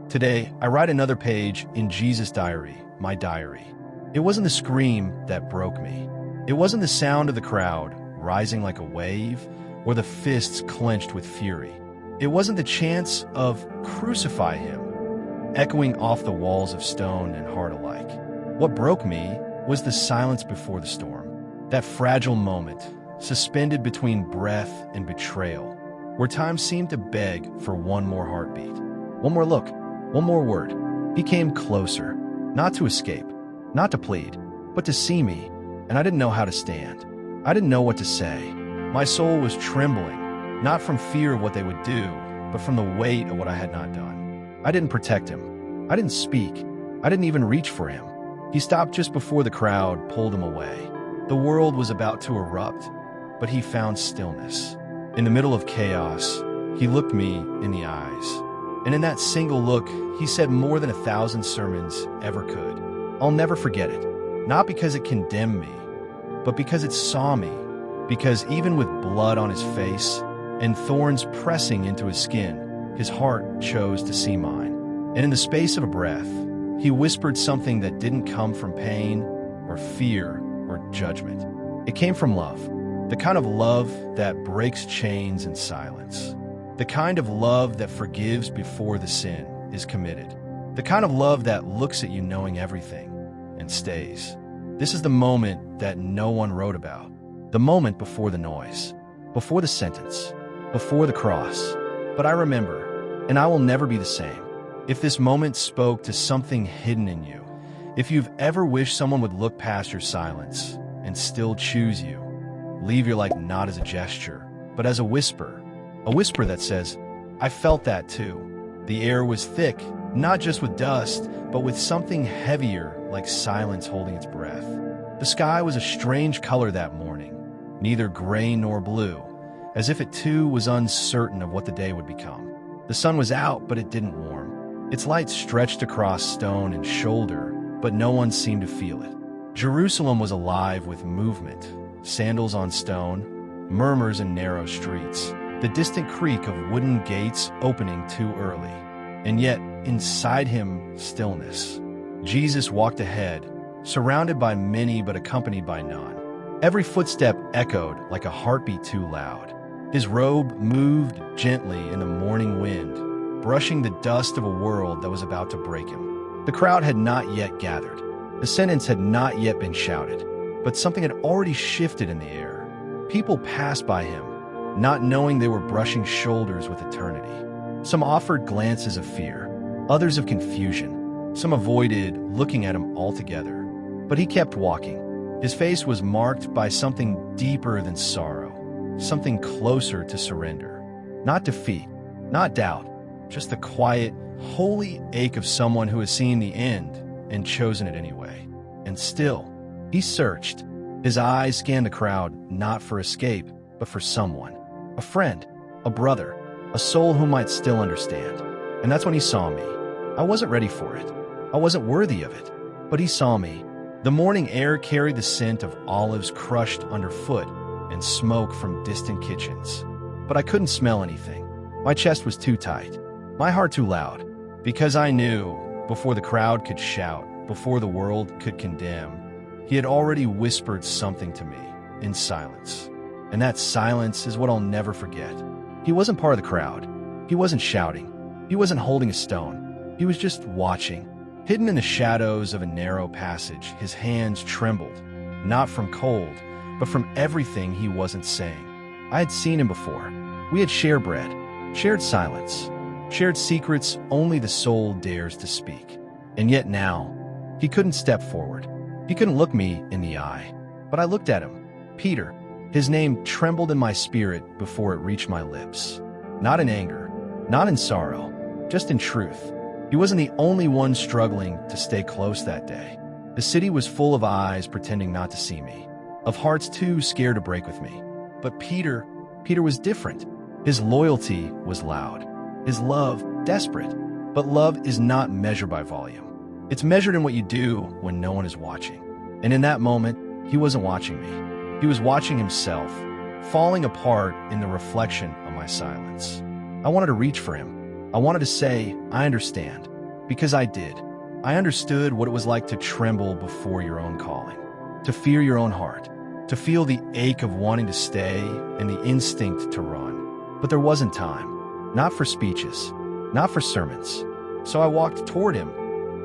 Today, I write another page in Jesus' diary, my diary. It wasn't the scream that broke me. It wasn't the sound of the crowd rising like a wave or the fists clenched with fury. It wasn't the chants of "Crucify Him" echoing off the walls of stone and heart alike. What broke me was the silence before the storm, that fragile moment, suspended between breath and betrayal, where time seemed to beg for one more heartbeat, one more look, one more word. He came closer, not to escape, not to plead, but to see me, and I didn't know how to stand. I didn't know what to say. My soul was trembling, not from fear of what they would do, but from the weight of what I had not done. I didn't protect him. I didn't speak. I didn't even reach for him. He stopped just before the crowd pulled him away. The world was about to erupt, but he found stillness. In the middle of chaos, he looked me in the eyes. And in that single look, he said more than 1,000 sermons ever could. I'll never forget it. Not because it condemned me, but because it saw me. Because even with blood on his face and thorns pressing into his skin, his heart chose to see mine. And in the space of a breath, he whispered something that didn't come from pain or fear or judgment. It came from love. The kind of love that breaks chains in silence. The kind of love that forgives before the sin is committed. The kind of love that looks at you knowing everything and stays. This is the moment that no one wrote about. The moment before the noise, before the sentence, before the cross. But I remember, and I will never be the same. If this moment spoke to something hidden in you, if you've ever wished someone would look past your silence and still choose you, leave your light not as a gesture, but as a whisper that says, I felt that too. The air was thick, not just with dust, but with something heavier, like silence holding its breath. The sky was a strange color that morning, neither gray nor blue, as if it too was uncertain of what the day would become. The sun was out, but it didn't warm. Its light stretched across stone and shoulder, but no one seemed to feel it. Jerusalem was alive with movement, sandals on stone, murmurs in narrow streets, the distant creak of wooden gates opening too early. And yet, inside him, stillness. Jesus walked ahead, surrounded by many but accompanied by none. Every footstep echoed like a heartbeat too loud. His robe moved gently in the morning wind, brushing the dust of a world that was about to break him. The crowd had not yet gathered. The sentence had not yet been shouted, but something had already shifted in the air. People passed by him, not knowing they were brushing shoulders with eternity. Some offered glances of fear, others of confusion. Some avoided looking at him altogether. But he kept walking. His face was marked by something deeper than sorrow, something closer to surrender. Not defeat, not doubt, just the quiet, holy ache of someone who has seen the end and chosen it anyway. And still, he searched. His eyes scanned the crowd, not for escape, but for someone. A friend, a brother, a soul who might still understand. And that's when he saw me. I wasn't ready for it. I wasn't worthy of it. But he saw me. The morning air carried the scent of olives crushed underfoot and smoke from distant kitchens. But I couldn't smell anything. My chest was too tight, my heart too loud, because I knew, before the crowd could shout, before the world could condemn, he had already whispered something to me in silence. And that silence is what I'll never forget. He wasn't part of the crowd. He wasn't shouting. He wasn't holding a stone. He was just watching. Hidden in the shadows of a narrow passage, his hands trembled, not from cold, but from everything he wasn't saying. I had seen him before. We had shared bread, shared silence, shared secrets only the soul dares to speak. And yet now, he couldn't step forward. He couldn't look me in the eye. But I looked at him. Peter. His name trembled in my spirit before it reached my lips. Not in anger, not in sorrow, just in truth. He wasn't the only one struggling to stay close that day. The city was full of eyes pretending not to see me, of hearts too scared to break with me. But Peter was different. His loyalty was loud, his love desperate. But love is not measured by volume. It's measured in what you do when no one is watching. And in that moment, he wasn't watching me. He was watching himself, falling apart in the reflection of my silence. I wanted to reach for him. I wanted to say, I understand. Because I did. I understood what it was like to tremble before your own calling, to fear your own heart, to feel the ache of wanting to stay and the instinct to run. But there wasn't time, not for speeches, not for sermons. So I walked toward him,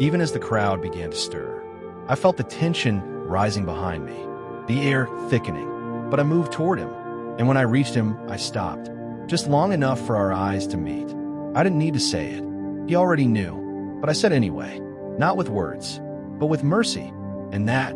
even as the crowd began to stir. I felt the tension rising behind me, the air thickening, but I moved toward him, and when I reached him, I stopped, just long enough for our eyes to meet. I didn't need to say it. He already knew, but I said anyway, not with words, but with mercy, and that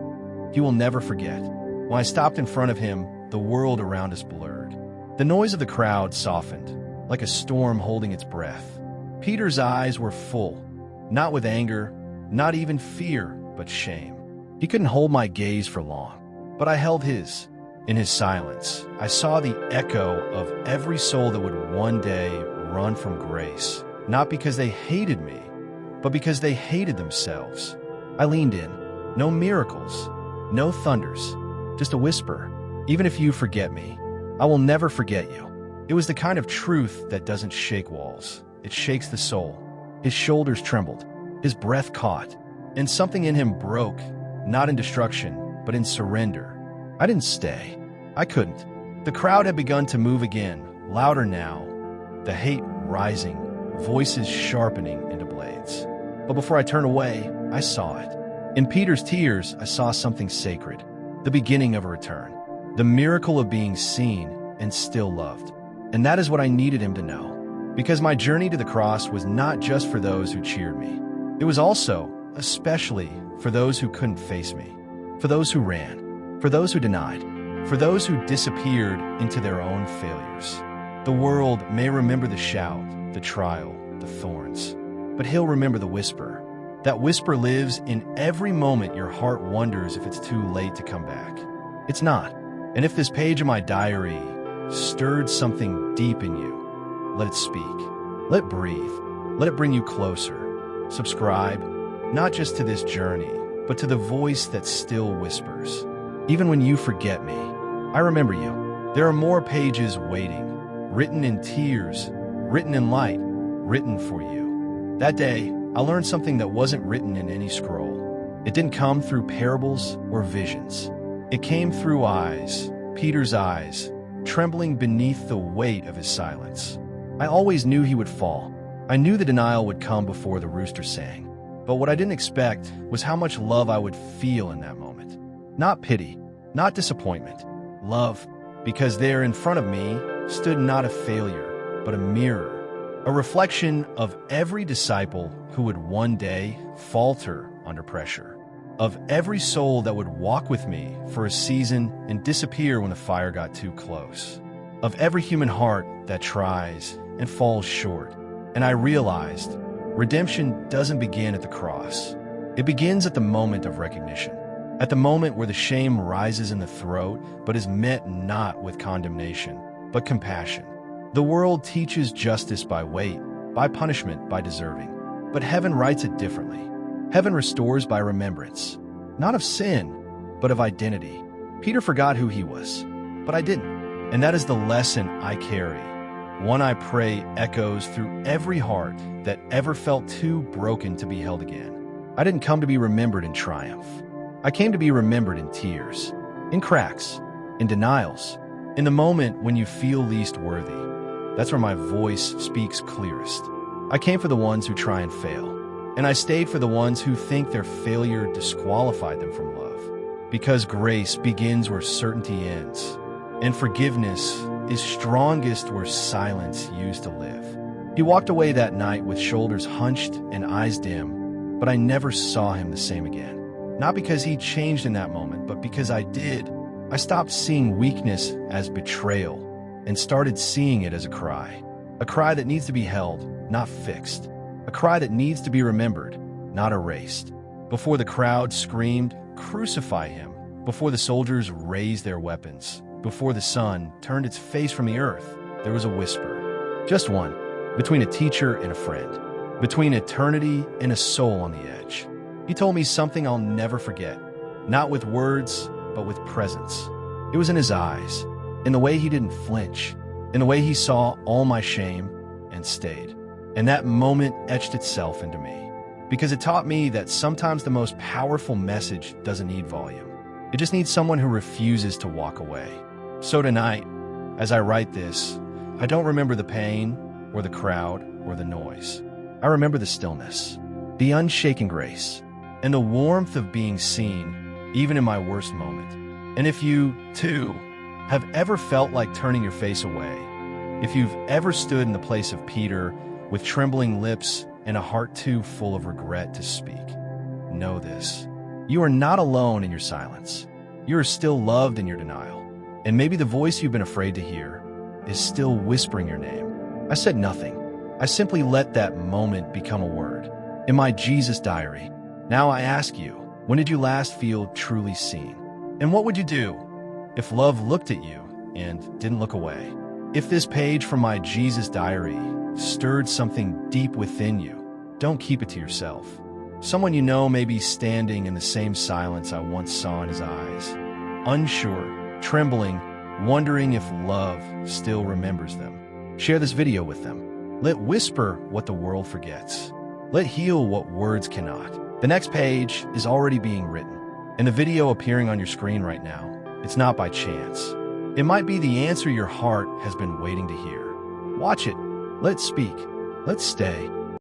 he will never forget. When I stopped in front of him, the world around us blurred. The noise of the crowd softened, like a storm holding its breath. Peter's eyes were full, not with anger, not even fear, but shame. He couldn't hold my gaze for long, but I held his. In his silence, I saw the echo of every soul that would one day run from grace, not because they hated me, but because they hated themselves. I leaned in. No miracles, no thunders, just a whisper. Even if you forget me, I will never forget you. It was the kind of truth that doesn't shake walls. It shakes the soul. His shoulders trembled. His breath caught. And something in him broke, not in destruction, but in surrender. I didn't stay. I couldn't. The crowd had begun to move again, louder now, the hate rising, voices sharpening into blades. But before I turned away, I saw it. In Peter's tears, I saw something sacred, the beginning of a return, the miracle of being seen and still loved. And that is what I needed him to know, because my journey to the cross was not just for those who cheered me. It was also, especially, for those who couldn't face me, for those who ran, for those who denied, for those who disappeared into their own failures. The world may remember the shout, the trial, the thorns, but he'll remember the whisper. That whisper lives in every moment your heart wonders if it's too late to come back. It's not. And if this page of my diary stirred something deep in you, let it speak. Let it breathe. Let it bring you closer. Subscribe, not just to this journey, but to the voice that still whispers. Even when you forget me, I remember you. There are more pages waiting, written in tears, written in light, written for you. That day, I learned something that wasn't written in any scroll. It didn't come through parables or visions. It came through eyes, Peter's eyes, trembling beneath the weight of his silence. I always knew he would fall. I knew the denial would come before the rooster sang. But what I didn't expect was how much love I would feel in that moment. Not pity, not disappointment, love, because there in front of me stood not a failure, but a mirror. A reflection of every disciple who would one day falter under pressure, of every soul that would walk with me for a season and disappear when the fire got too close, of every human heart that tries and falls short. And I realized redemption doesn't begin at the cross. It begins at the moment of recognition, at the moment where the shame rises in the throat but is met not with condemnation, but compassion. The world teaches justice by weight, by punishment, by deserving. But heaven writes it differently. Heaven restores by remembrance, not of sin, but of identity. Peter forgot who he was, but I didn't. And that is the lesson I carry. One I pray echoes through every heart that ever felt too broken to be held again. I didn't come to be remembered in triumph. I came to be remembered in tears, in cracks, in denials, in the moment when you feel least worthy. That's where my voice speaks clearest. I came for the ones who try and fail, and I stayed for the ones who think their failure disqualified them from love. Because grace begins where certainty ends, and forgiveness is strongest where silence used to live. He walked away that night with shoulders hunched and eyes dim, but I never saw him the same again. Not because he changed in that moment, but because I did. I stopped seeing weakness as betrayal and started seeing it as a cry that needs to be held, not fixed, a cry that needs to be remembered, not erased. Before the crowd screamed, "Crucify him," before the soldiers raised their weapons, before the sun turned its face from the earth, there was a whisper. Just one, between a teacher and a friend, between eternity and a soul on the edge. He told me something I'll never forget, not with words, but with presence. It was in his eyes, in the way he didn't flinch, in the way he saw all my shame and stayed. And that moment etched itself into me. because it taught me that sometimes the most powerful message doesn't need volume. It just needs someone who refuses to walk away. So tonight, as I write this, I don't remember the pain or the crowd or the noise. I remember the stillness, the unshaken grace, and the warmth of being seen, even in my worst moment. And if you, too, have ever felt like turning your face away, if you've ever stood in the place of Peter with trembling lips and a heart too full of regret to speak, know this. You are not alone in your silence. You are still loved in your denial. And maybe the voice you've been afraid to hear is still whispering your name. I said nothing. I simply let that moment become a word. In my Jesus diary, now I ask you, when did you last feel truly seen? And what would you do if love looked at you and didn't look away? If this page from my Jesus diary stirred something deep within you, don't keep it to yourself. Someone you know may be standing in the same silence I once saw in his eyes, unsure, trembling, wondering if love still remembers them. Share this video with them. Let whisper what the world forgets. Let heal what words cannot. The next page is already being written, and the video appearing on your screen right now, it's not by chance. It might be the answer your heart has been waiting to hear. Watch it. Let's speak. Let's stay.